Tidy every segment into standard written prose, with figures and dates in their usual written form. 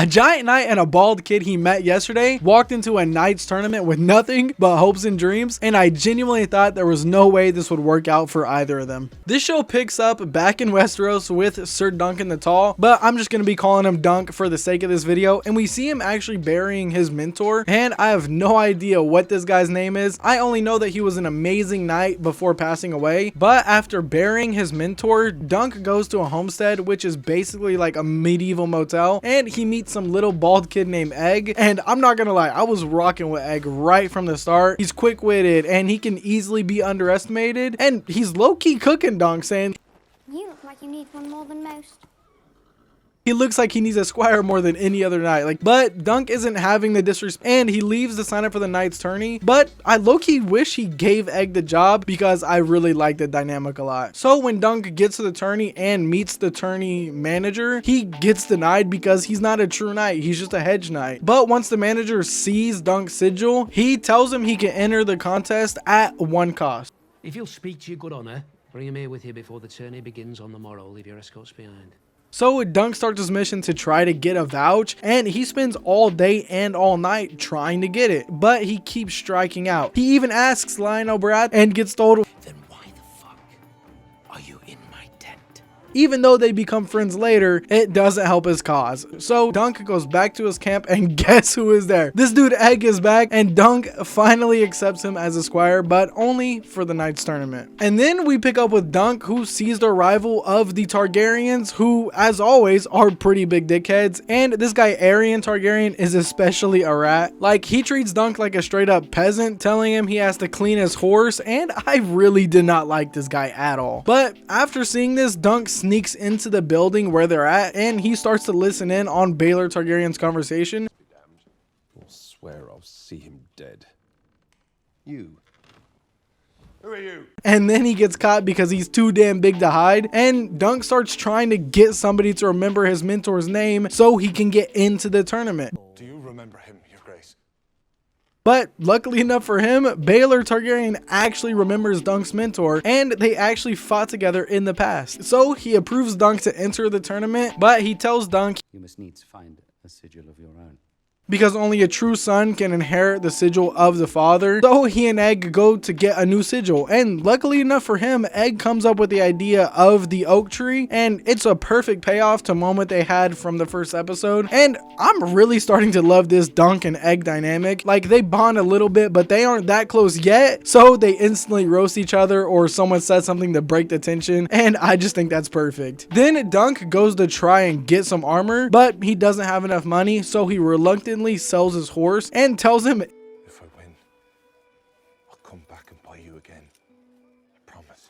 A giant knight and a bald kid he met yesterday walked into a knight's tournament with nothing but hopes and dreams, and I genuinely thought there was no way this would work out for either of them. This show picks up back in Westeros with Sir Duncan the Tall, but I'm just going to be calling him Dunc for the sake of this video, and we see him actually burying his mentor, and I have no idea what this guy's name is. I only know that he was an amazing knight before passing away, but after burying his mentor, Dunc goes to a homestead, which is basically like a medieval motel, and he meets some little bald kid named Egg. And I'm not gonna lie, I was rocking with Egg right from the start. He's quick-witted and he can easily be underestimated, and he's low-key cooking Dunc, saying, "You look like you need one more than most." he looks like he needs a squire more than any other knight. But Dunc isn't having the disrespect, and he leaves to sign up for the knight's tourney. But I low-key wish he gave Egg the job, because I really like the dynamic a lot. So when Dunc gets to the tourney and meets the tourney manager, he gets denied because he's not a true knight, he's just a hedge knight. But once the manager sees Dunc's sigil, he tells him he can enter the contest at one cost. If you'll speak to your good honor, bring him here with you before the tourney begins on the morrow. Leave your escorts behind. So Dunc starts his mission to try to get a vouch, and he spends all day and all night trying to get it, but he keeps striking out. He even asks Lionel Brat and gets told, Then why the fuck are you in my tent? even though they become friends later, it doesn't help his cause. So Dunc goes back to his camp, and guess who is there? This dude Egg is back, and Dunc finally accepts him as a squire, but only for the knight's tournament. And then we pick up with Dunc, who sees the arrival of the Targaryens, who as always are pretty big dickheads, and this guy Areion Targaryen is especially a rat. Like, he treats Dunc like a straight up peasant, telling him he has to clean his horse, and I really did not like this guy at all. But after seeing this, Dunc sneaks into the building where they're at, and he starts to listen in on Baylor Targaryen's conversation. I'll swear I'll see him dead. You. Who are you? And then he gets caught because he's too damn big to hide, and Dunc starts trying to get somebody to remember his mentor's name so he can get into the tournament. Do you remember him, Your Grace? But luckily enough for him, Baylor Targaryen actually remembers Dunc's mentor, and they actually fought together in the past. So he approves Dunc to enter the tournament, but he tells Dunc You must needs find a sigil of your own. because only a true son can inherit the sigil of the father. So he and Egg go to get a new sigil, and luckily enough for him, Egg comes up with the idea of the oak tree, and it's a perfect payoff to moment they had from the first episode. And I'm really starting to love this Dunc and Egg dynamic. Like, they bond a little bit, but they aren't that close yet, so they instantly roast each other, or someone says something to break the tension, and I just think that's perfect. Then Dunc goes to try and get some armor, but he doesn't have enough money, so he reluctantly sells his horse and tells him, If I win, I'll come back and buy you again. I promise.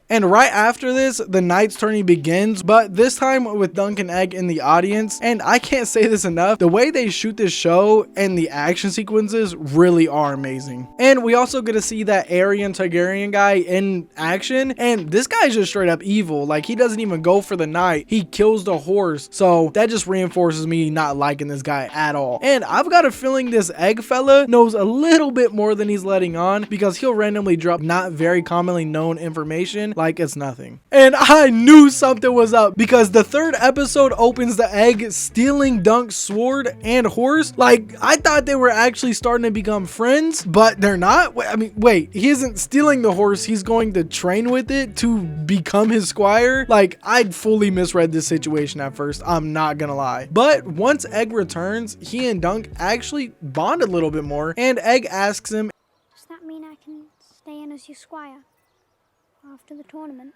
and right after this, the knight's tourney begins, but this time with Dunc and Egg in the audience. And I can't say this enough, the way they shoot this show and the action sequences really are amazing. And we also get to see that Areion Targaryen guy in action, and this guy's just straight up evil. Like, he doesn't even go for the knight, he kills the horse. So that just reinforces me not liking this guy at all. And I've got a feeling this Egg fella knows a little bit more than he's letting on, because he'll randomly drop not very commonly known information like it's nothing. And I knew something was up, because the third episode opens the Egg stealing Dunc's sword and horse. Like, I thought they were actually starting to become friends, but they're not. I mean, wait, he isn't stealing the horse, he's going to train with it to become his squire. Like, I'd fully misread this situation at first, I'm not gonna lie. But once Egg returns, he and Dunc actually bond a little bit more, and Egg asks him, Does that mean I can stay in as your squire after the tournament?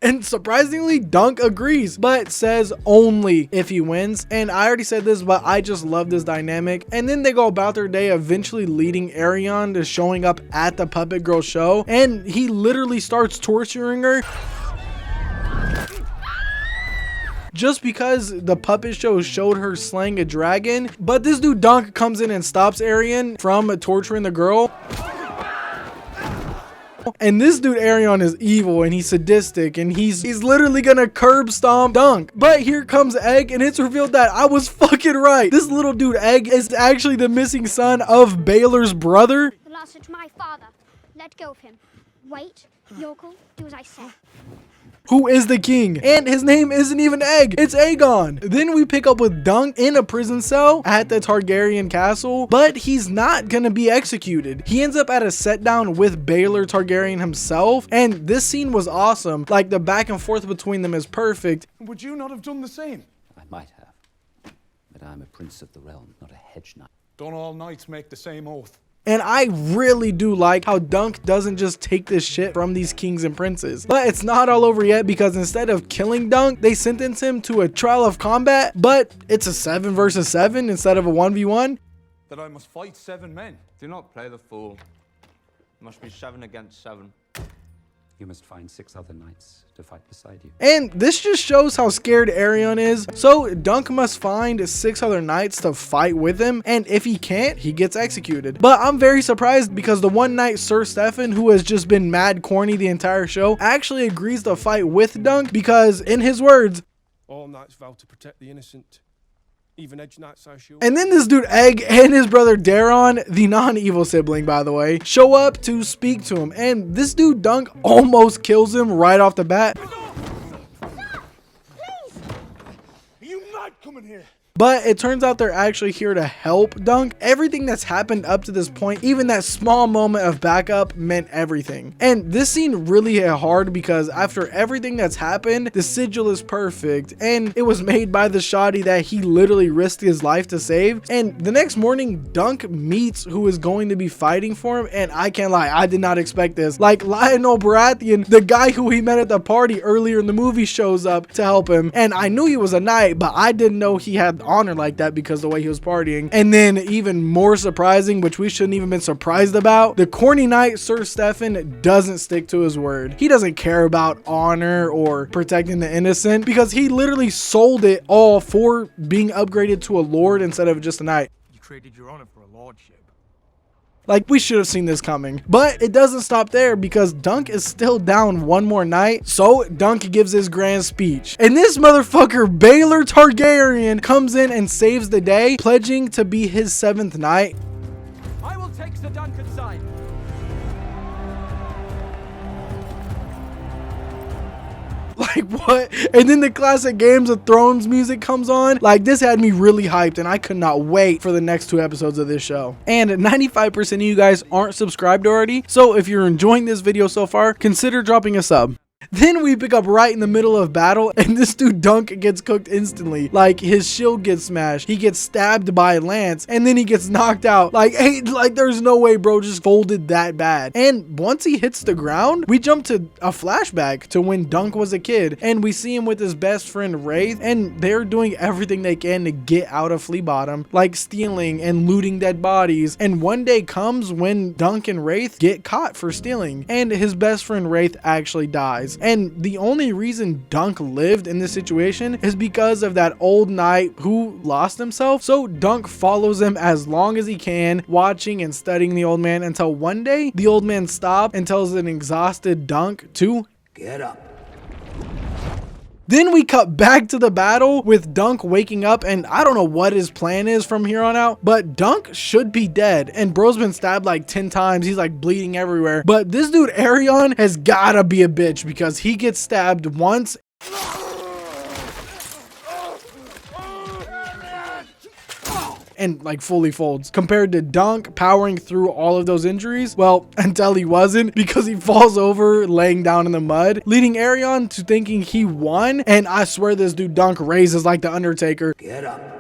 and surprisingly, Dunc agrees, but says only if he wins. And I already said this, but I just love this dynamic. And then they go about their day, eventually leading Areion to showing up at the Puppet Girl show, and he literally starts torturing her just because the puppet show showed her slaying a dragon. But this dude Dunc comes in and stops Areion from torturing the girl. And this dude Areion is evil, and he's sadistic, and he's literally gonna curb stomp Dunc. But here comes Egg, and it's revealed that I was fucking right. This little dude Egg is actually the missing son of Baylor's brother. The last to my father. Let go of him. Wait, Yorkle, do as I say. who is the king, and his name isn't even Egg, it's Aegon. Then we pick up with Dunc in a prison cell at the Targaryen castle, but he's not gonna be executed. He ends up at a set down with Baylor Targaryen himself, and this scene was awesome. Like, the back and forth between them is perfect. Would you not have done the same? I might have. But I'm a prince of the realm, not a hedge knight. Don't all knights make the same oath? And I really do like how Dunc doesn't just take this shit from these kings and princes. But it's not all over yet, because instead of killing Dunc, they sentence him to a trial of combat, but it's a 7 versus 7 instead of a 1v1. That I must fight 7 men. Do not play the fool. It must be 7 against 7. You must find 6 other knights to fight beside you. And this just shows how scared Areion is. So Dunc must find 6 other knights to fight with him, and if he can't, he gets executed. But I'm very surprised, because the one knight, Sir Stefan, who has just been mad corny the entire show, actually agrees to fight with Dunc, because in his words, all knights vow to protect the innocent. Even edge knights, I assure. and then this dude Egg and his brother Daron, the non-evil sibling by the way, show up to speak to him, and this dude Dunc almost kills him right off the bat. Are you mad coming here? But it turns out they're actually here to help Dunc. Everything that's happened up to this point, even that small moment of backup, meant everything. And this scene really hit hard, because after everything that's happened, the sigil is perfect, and it was made by the shoddy that he literally risked his life to save. And the next morning, Dunc meets who is going to be fighting for him, and I can't lie, I did not expect this. Like, Lionel Baratheon, the guy who he met at the party earlier in the movie, shows up to help him, and I knew he was a knight, but I didn't know he had honor like that because the way he was partying. And then, even more surprising, which we shouldn't even been surprised about, the corny knight Sir Stefan doesn't stick to his word. He doesn't care about honor or protecting the innocent, because he literally sold it all for being upgraded to a lord instead of just a knight. You traded your honor for a lordship. Like, we should have seen this coming. But it doesn't stop there, because Dunc is still down one more night. So Dunc gives his grand speech. And this motherfucker, Baylor Targaryen, comes in and saves the day, pledging to be his 7th knight. I will take the Duncan side. Like, what? And then the classic Games of Thrones music comes on. Like, this had me really hyped, and I could not wait for the next 2 episodes of this show. And 95% of you guys aren't subscribed already, so if you're enjoying this video so far, consider dropping a sub. Then we pick up right in the middle of battle, and this dude Dunc gets cooked instantly. Like, his shield gets smashed, he gets stabbed by Lance, and then he gets knocked out. Like, hey, like, there's no way bro just folded that bad. And once he hits the ground, we jump to a flashback to when Dunc was a kid, and we see him with his best friend Wraith, and they're doing everything they can to get out of Flea Bottom, like stealing and looting dead bodies. And one day comes when Dunc and Wraith get caught for stealing, and his best friend Wraith actually dies. And the only reason Dunc lived in this situation is because of that old knight who lost himself. So Dunc follows him as long as he can, watching and studying the old man, until one day the old man stops and tells an exhausted Dunc to Get up. Then we cut back to the battle with Dunc waking up, and I don't know what his plan is from here on out, but Dunc should be dead, and bro's been stabbed like 10 times. He's like bleeding everywhere. But this dude Areion has gotta be a bitch, because he gets stabbed once and like fully folds, compared to Dunc powering through all of those injuries. Well, until he wasn't, because he falls over laying down in the mud, leading Areion to thinking he won. And I swear this dude Dunc raises like the Undertaker. Get up.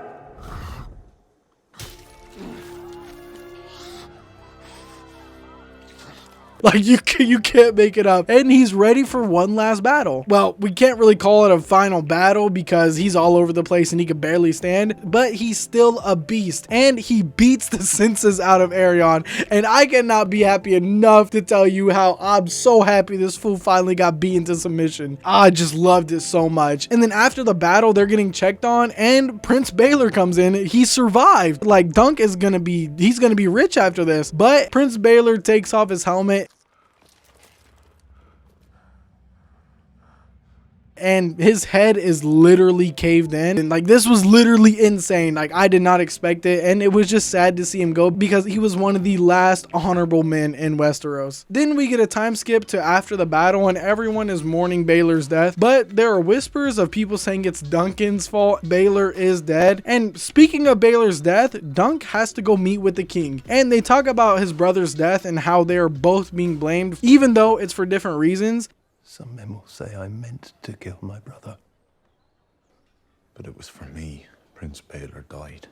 Like, you can't make it up. And he's ready for one last battle. Well, we can't really call it a final battle because he's all over the place and he can barely stand, but he's still a beast, and he beats the senses out of Areion. And I cannot be happy enough to tell you how I'm so happy this fool finally got beaten to submission. I just loved it so much. And then after the battle, they're getting checked on, and Prince Baylor comes in. He survived. Like, Dunc is he's gonna be rich after this. But Prince Baylor takes off his helmet, and his head is literally caved in. And like, this was literally insane. Like, I did not expect it, and it was just sad to see him go because he was one of the last honorable men in Westeros. Then we get a time skip to after the battle, and everyone is mourning Baylor's death, but there are whispers of people saying it's Duncan's fault. Baylor is dead. And speaking of Baylor's death, Dunc has to go meet with the king, and they talk about his brother's death and how they are both being blamed, even though it's for different reasons. Some men will say I meant to kill my brother, but it was for me Prince Baylor died.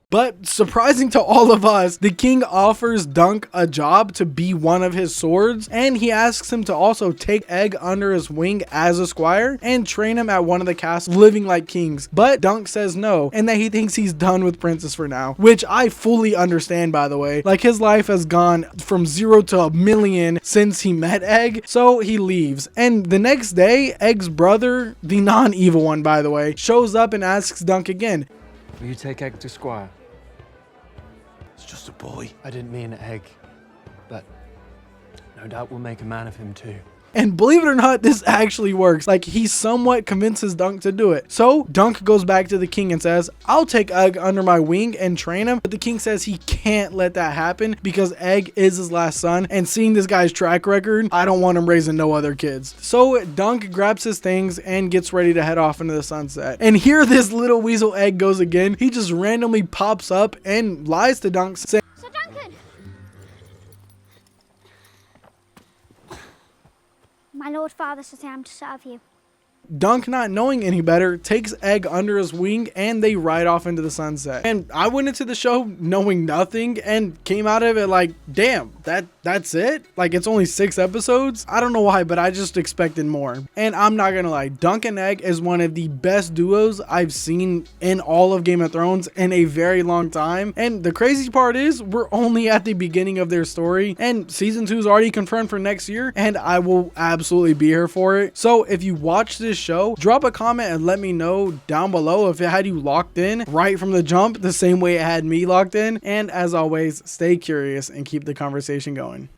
But surprising to all of us, the king offers Dunc a job to be one of his swords, and he asks him to also take Egg under his wing as a squire and train him at one of the castles living like kings. But Dunc says no, and that he thinks he's done with princes for now, which I fully understand, by the way. Like, his life has gone from 0 to 1,000,000 since he met Egg, so he leaves. And the next day, Egg's brother, the non-evil one by the way, shows up and asks Dunc again, "Will you take Egg to Squire?" It's just a boy. I didn't mean Egg, but no doubt we'll make a man of him too. And believe it or not, this actually works. Like, he somewhat convinces Dunc to do it. So Dunc goes back to the king and says, I'll take Egg under my wing and train him. But the king says he can't let that happen because Egg is his last son. And seeing this guy's track record, I don't want him raising no other kids. So Dunc grabs his things and gets ready to head off into the sunset. And here this little weasel Egg goes again. He just randomly pops up and lies to Dunc, saying, Sir Duncan! My lord father says I am to serve you. Dunc, not knowing any better, takes Egg under his wing and they ride off into the sunset. And I went into the show knowing nothing and came out of it like, damn, that's it? Like, it's only 6 episodes? I don't know why, but I just expected more. And I'm not gonna lie, Dunc and Egg is one of the best duos I've seen in all of Game of Thrones in a very long time. And the crazy part is, we're only at the beginning of their story, and season 2 is already confirmed for next year, and I will absolutely be here for it. So if you watch this show, drop a comment and let me know down below if it had you locked in right from the jump the same way it had me locked in. And as always, stay curious and keep the conversation going.